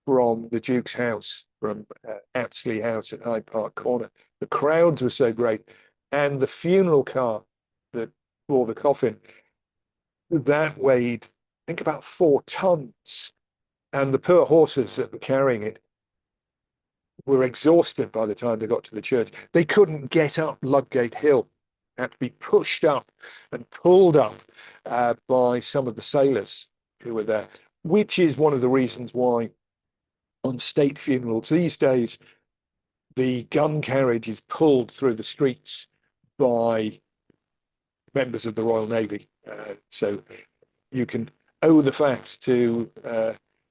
from the Duke's house, from Apsley House at Hyde Park Corner. The crowds were so great. And the funeral car that bore the coffin, that weighed, I think, about 4 tons. And the poor horses that were carrying it were exhausted by the time they got to the church. They couldn't get up Ludgate Hill, had to be pushed up and pulled up by some of the sailors who were there, which is one of the reasons why on state funerals these days, the gun carriage is pulled through the streets by members of the Royal Navy. So you can owe the fact to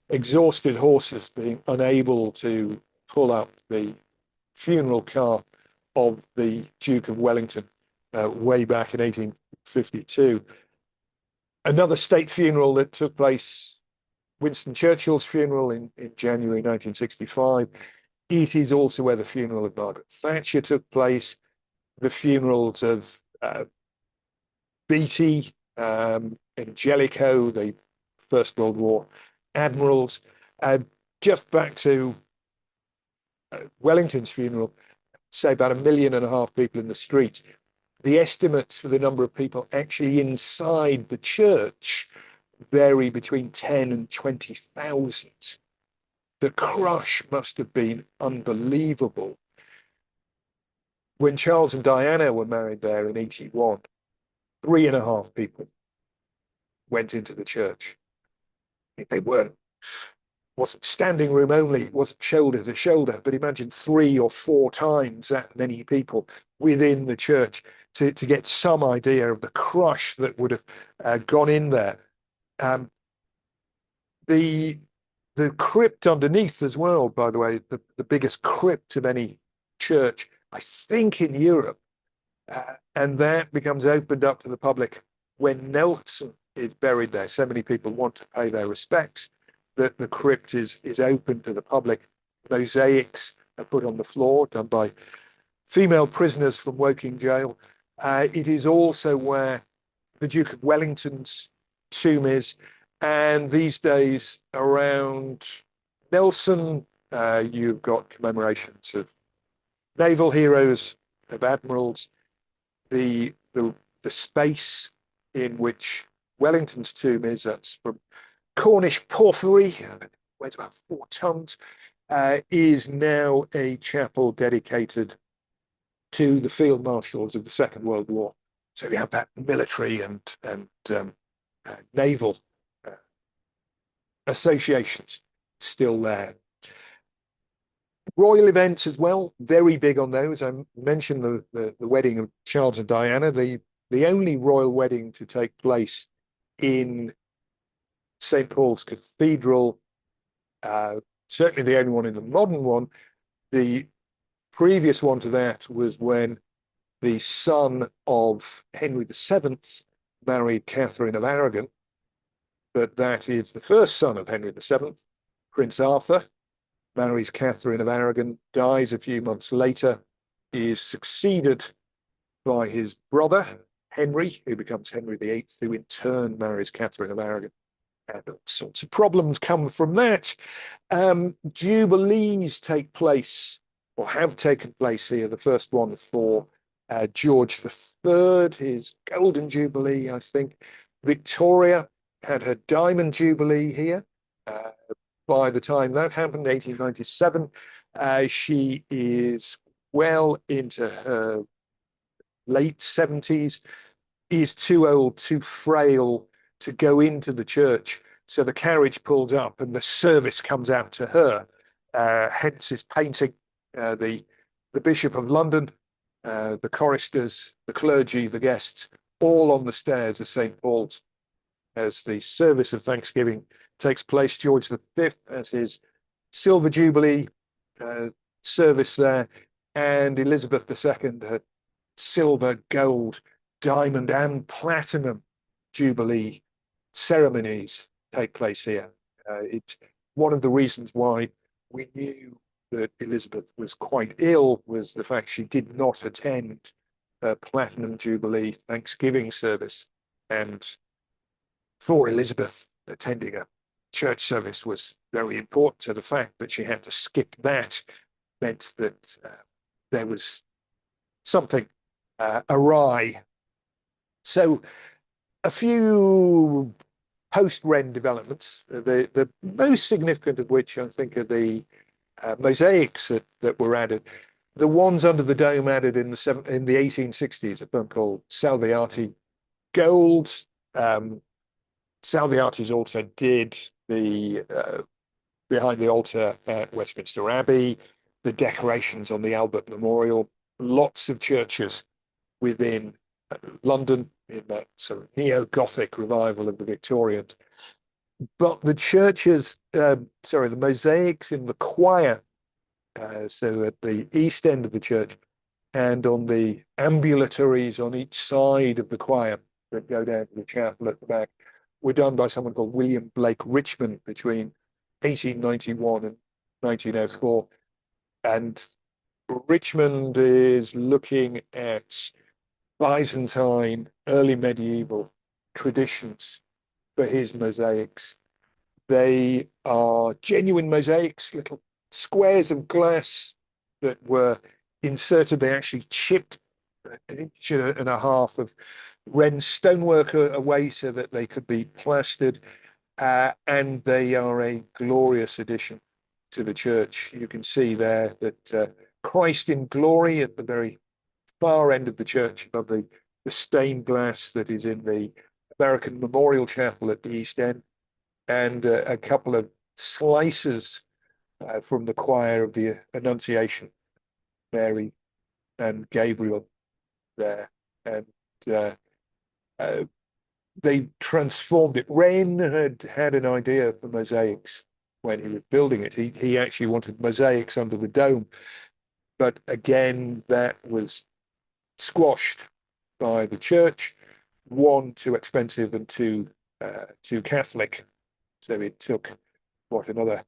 exhausted horses being unable to pull up the funeral car of the Duke of Wellington way back in 1852. Another state funeral that took place, Winston Churchill's funeral in January 1965. It is also where the funeral of Margaret Thatcher took place, the funerals of Beatty, Angelico, the First World War admirals. Just back to Wellington's funeral, say about 1.5 million people in the street. The estimates for the number of people actually inside the church vary between 10 and 20,000. The crush must have been unbelievable. When Charles and Diana were married there in 81, 3.5 people went into the church. They wasn't standing room only, it wasn't shoulder to shoulder, but imagine 3 or 4 times that many people within the church to get some idea of the crush that would have gone in there. The crypt underneath as well, by the way, the biggest crypt of any church, I think, in Europe, and that becomes opened up to the public when Nelson is buried there. So many people want to pay their respects that the crypt is open to the public. Mosaics are put on the floor, done by female prisoners from Woking Jail. It is also where the Duke of Wellington's tomb is. And these days around Nelson, you've got commemorations of naval heroes, of admirals. The space in which Wellington's tomb is, that's from Cornish porphyry, weighs about 4 tons. is now a chapel dedicated to the field marshals of the Second World War. So you have that military and naval associations still there. Royal events as well, very big on those. I mentioned the wedding of Charles and Diana, the only royal wedding to take place in St. Paul's Cathedral, certainly the only one in the modern one. The previous one to that was when the son of Henry VII married Catherine of Aragon, but that is the first son of Henry VII, Prince Arthur, marries Catherine of Aragon, dies a few months later, is succeeded by his brother, Henry, who becomes Henry VIII, who in turn marries Catherine of Aragon. And all sorts of problems come from that. Jubilees take place, or have taken place here. The first one for George III, his Golden Jubilee, I think. Victoria had her Diamond Jubilee here. By the time that happened, 1897, she is well into her late 70s, is too old, too frail to go into the church. So the carriage pulls up and the service comes out to her. Hence his painting, the Bishop of London, the choristers, the clergy, the guests, all on the stairs of St. Paul's as the service of Thanksgiving takes place. George V as his Silver Jubilee service there, and Elizabeth II, her silver, gold, diamond, and platinum Jubilee ceremonies take place here. It's one of the reasons why we knew that Elizabeth was quite ill was the fact she did not attend her Platinum Jubilee Thanksgiving service. And for Elizabeth, attending a church service was very important. So the fact that she had to skip that meant that there was something awry. So a few post-Wren developments, the most significant of which I think are the mosaics that were added. The ones under the dome added in the 1860s, a firm called Salviati Gold. Salviati's also did the behind the altar at Westminster Abbey, the decorations on the Albert Memorial, lots of churches within London in that sort of neo-Gothic revival of the Victorians. But the churches, the mosaics in the choir, so at the east end of the church, and on the ambulatories on each side of the choir that go down to the chapel at the back, were done by someone called William Blake Richmond between 1891 and 1904. And Richmond is looking at Byzantine, early medieval traditions for his mosaics. They are genuine mosaics, little squares of glass that were inserted. They actually chipped an inch and a half of Wren stonework away so that they could be plastered. And they are a glorious addition to the church. You can see there that Christ in glory at the very far end of the church above the stained glass that is in the American Memorial Chapel at the east end, and a couple of slices from the choir of the Annunciation, Mary and Gabriel there. And they transformed it. Wren had an idea for mosaics when he was building it. He actually wanted mosaics under the dome. But again, that was squashed by the church. One, too expensive, and two, too Catholic. So it took, another,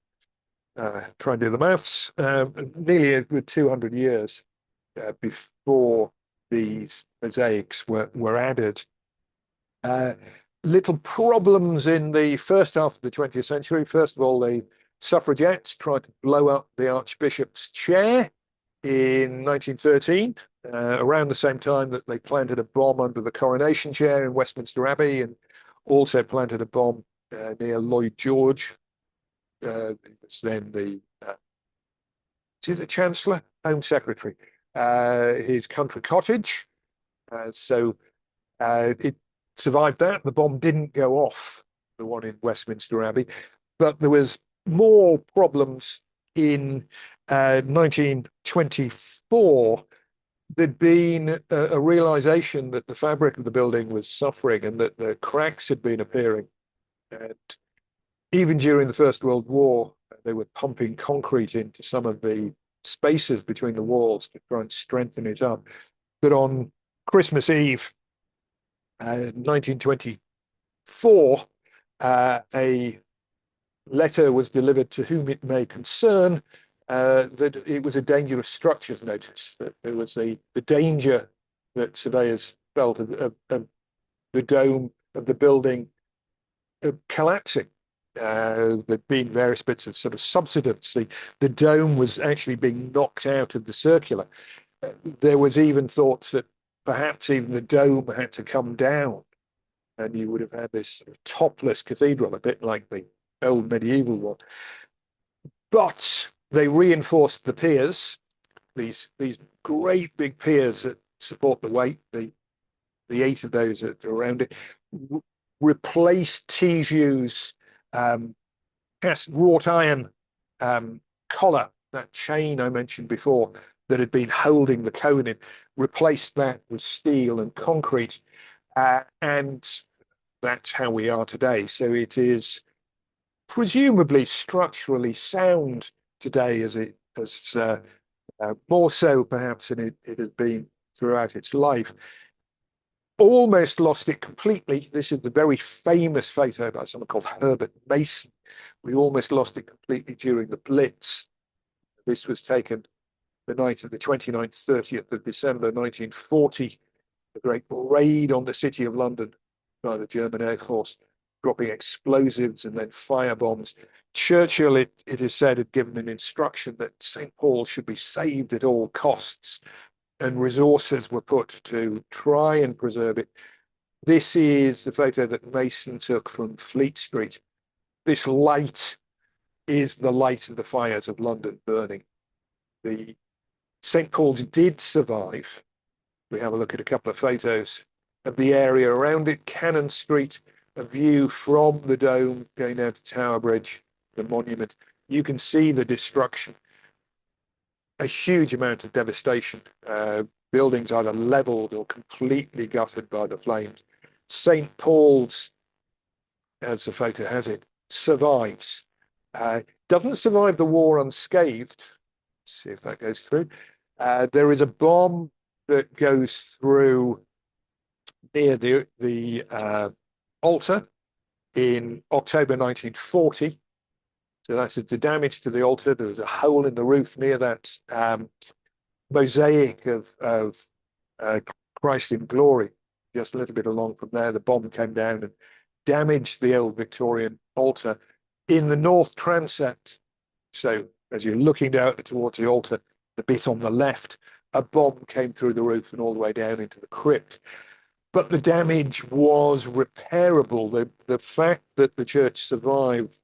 try and do the maths, nearly a good 200 years before these mosaics were added. Little problems in the first half of the 20th century. First of all, the suffragettes tried to blow up the Archbishop's chair in 1913, around the same time that they planted a bomb under the coronation chair in Westminster Abbey, and also planted a bomb near Lloyd George. It was then the to the Chancellor, Home Secretary, his country cottage. It survived that. The bomb didn't go off, the one in Westminster Abbey, but there was more problems in 1924. There'd been a realization that the fabric of the building was suffering and that the cracks had been appearing. And even during the First World War, they were pumping concrete into some of the spaces between the walls to try and strengthen it up. But on Christmas Eve, 1924, a letter was delivered to whom it may concern that it was a dangerous structures notice, that there was the danger that surveyors felt of the dome of the building collapsing. There'd been various bits of sort of subsidence. The dome was actually being knocked out of the circular. There was even thoughts that perhaps even the dome had to come down, and you would have had this sort of topless cathedral, a bit like the old medieval one. But they reinforced the piers, these great big piers that support the weight, the 8 of those that are around it, replaced Tiju's cast wrought iron collar, that chain I mentioned before that had been holding the cone in, replaced that with steel and concrete, and that's how we are today. So it is presumably structurally sound today, as more so perhaps than it has been throughout its life. Almost lost it completely. This is the very famous photo by someone called Herbert Mason. We almost lost it completely during the Blitz. This was taken the night of the 29th, 30th of December, 1940, the great raid on the city of London by the German Air Force, dropping explosives and then fire bombs. Churchill, it is said, had given an instruction that St. Paul should be saved at all costs, and resources were put to try and preserve it. This is the photo that Mason took from Fleet Street. This light is the light of the fires of London burning. The St. Paul's did survive. We have a look at a couple of photos of the area around it. Cannon Street, a view from the dome going down to Tower Bridge, the monument. You can see the destruction. A huge amount of devastation. Buildings either leveled or completely gutted by the flames. St. Paul's, as the photo has it, survives. Doesn't survive the war unscathed. Let's see if that goes through. There is a bomb that goes through near the altar in October 1940. So that's the damage to the altar. There was a hole in the roof near that mosaic of Christ in glory. Just a little bit along from there, the bomb came down and damaged the old Victorian altar. In the north transept, so as you're looking down towards the altar, the bit on the left, a bomb came through the roof and all the way down into the crypt. But the damage was repairable. The fact that the church survived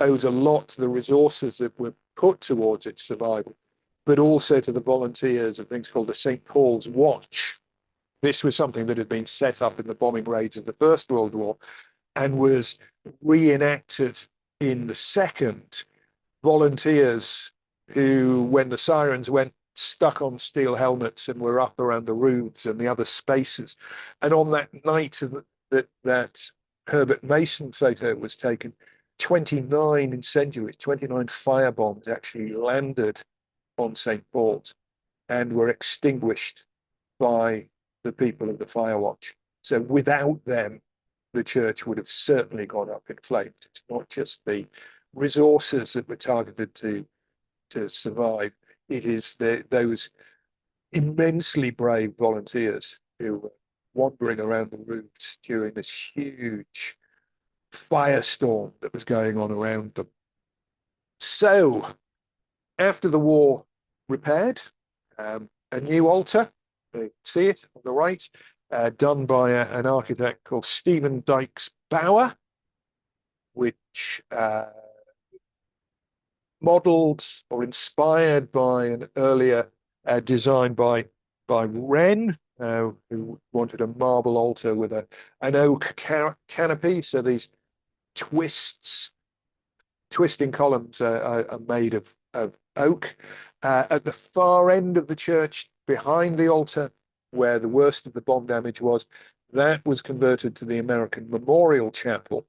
owes a lot to the resources that were put towards its survival, but also to the volunteers of things called the St. Paul's Watch. This was something that had been set up in the bombing raids of the First World War and was reenacted in the Second. Volunteers who, when the sirens went, stuck on steel helmets and were up around the roofs and the other spaces. And on that night that Herbert Mason photo was taken, 29 incendiaries, 29 firebombs actually landed on St. Paul's and were extinguished by the people of the Fire Watch. So without them, the church would have certainly gone up in flames. It's not just the resources that were targeted to survive. It is those immensely brave volunteers who were wandering around the roofs during this huge firestorm that was going on around them. So after the war repaired, a new altar, you see it on the right, done by an architect called Stephen Dykes Bower, which modeled or inspired by an earlier design by Wren, who wanted a marble altar with an oak canopy. So these twisting columns are made of oak. At the far end of the church, behind the altar, where the worst of the bomb damage was, that was converted to the American Memorial Chapel,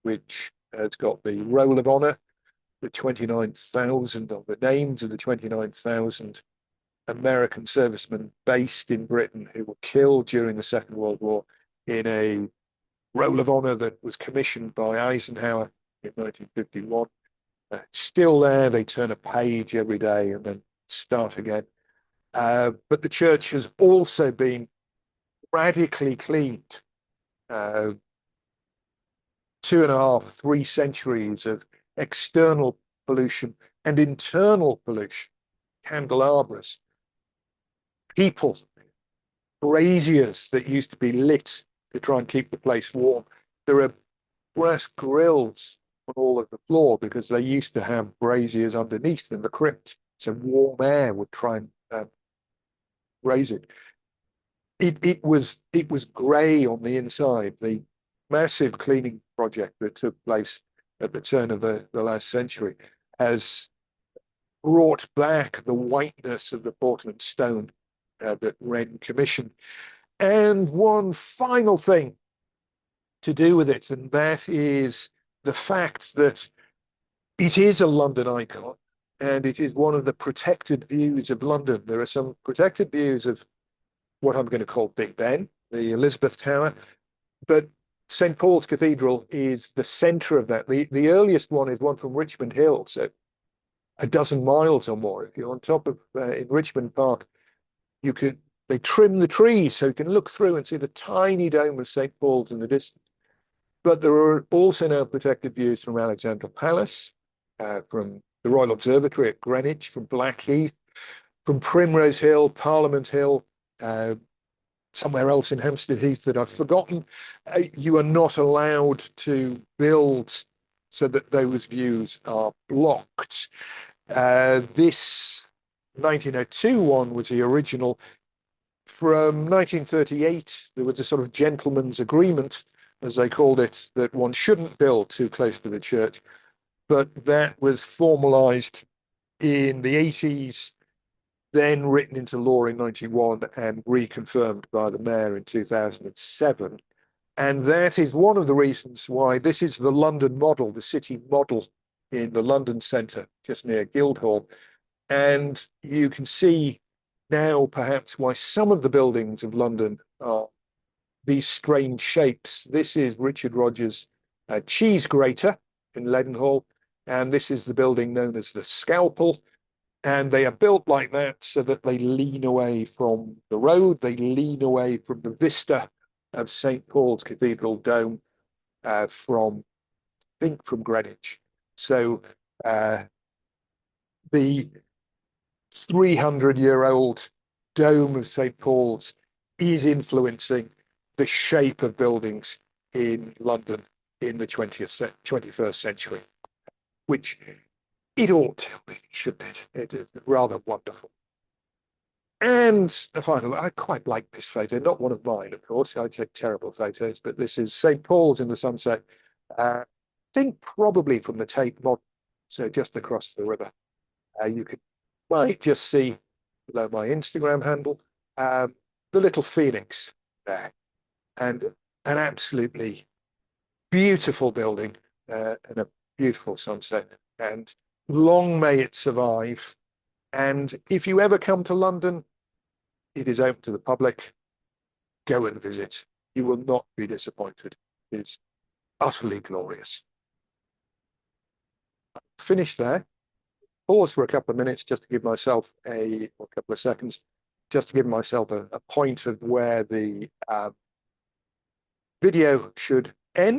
which has got the Roll of Honor, the 29,000 of the names of the 29,000 American servicemen based in Britain who were killed during the Second World War in a Roll of Honor that was commissioned by Eisenhower in 1951. Still there, they turn a page every day and then start again. But the church has also been radically cleaned. 2.5, 3 centuries of external pollution and internal pollution, candelabras, people, braziers that used to be lit to try and keep the place warm. There are brass grills on all of the floor because they used to have braziers underneath in the crypt, so warm air would try and raise it. It was grey on the inside. The massive cleaning project that took place at the turn of the last century has brought back the whiteness of the Portland stone that Wren commissioned. And one final thing to do with it, and that is the fact that it is a London icon and it is one of the protected views of London. There are some protected views of what I'm going to call Big Ben, the Elizabeth Tower, but St. Paul's Cathedral is the center of that. The earliest one is one from Richmond Hill, so a dozen miles or more. If you're on top of in Richmond Park, they trim the trees so you can look through and see the tiny dome of St. Paul's in the distance. But there are also now protected views from Alexandra Palace, from the Royal Observatory at Greenwich, from Blackheath, from Primrose Hill, Parliament Hill, somewhere else in Hampstead Heath that I've forgotten. You are not allowed to build so that those views are blocked. This 1902 one was the original. From 1938, there was a sort of gentleman's agreement, as they called it, that one shouldn't build too close to the church. But that was formalized in the 80s, then written into law in 91 and reconfirmed by the mayor in 2007. And that is one of the reasons why this is the London model, the city model in the London centre, just near Guildhall. And you can see now perhaps why some of the buildings of London are these strange shapes. This is Richard Rogers' cheese grater in Leadenhall, and this is the building known as the Scalpel. And they are built like that so that they lean away from the road, they lean away from the vista of St. Paul's Cathedral dome from Greenwich. So the 300-year-old dome of St. Paul's is influencing the shape of buildings in London in the 21st century, which it ought to be, shouldn't it? It is rather wonderful. And the final, I quite like this photo, not one of mine, of course. I take terrible photos, but this is St. Paul's in the sunset. I think probably from the Tate Modern, so just across the river. You might just see below my Instagram handle the little phoenix there, and an absolutely beautiful building and a beautiful sunset. And long may it survive. And if you ever come to London, it is open to the public. Go and visit. You will not be disappointed. It is utterly glorious. Finish there. Pause for a couple of minutes just to give myself or a couple of seconds, just to give myself a point of where the video should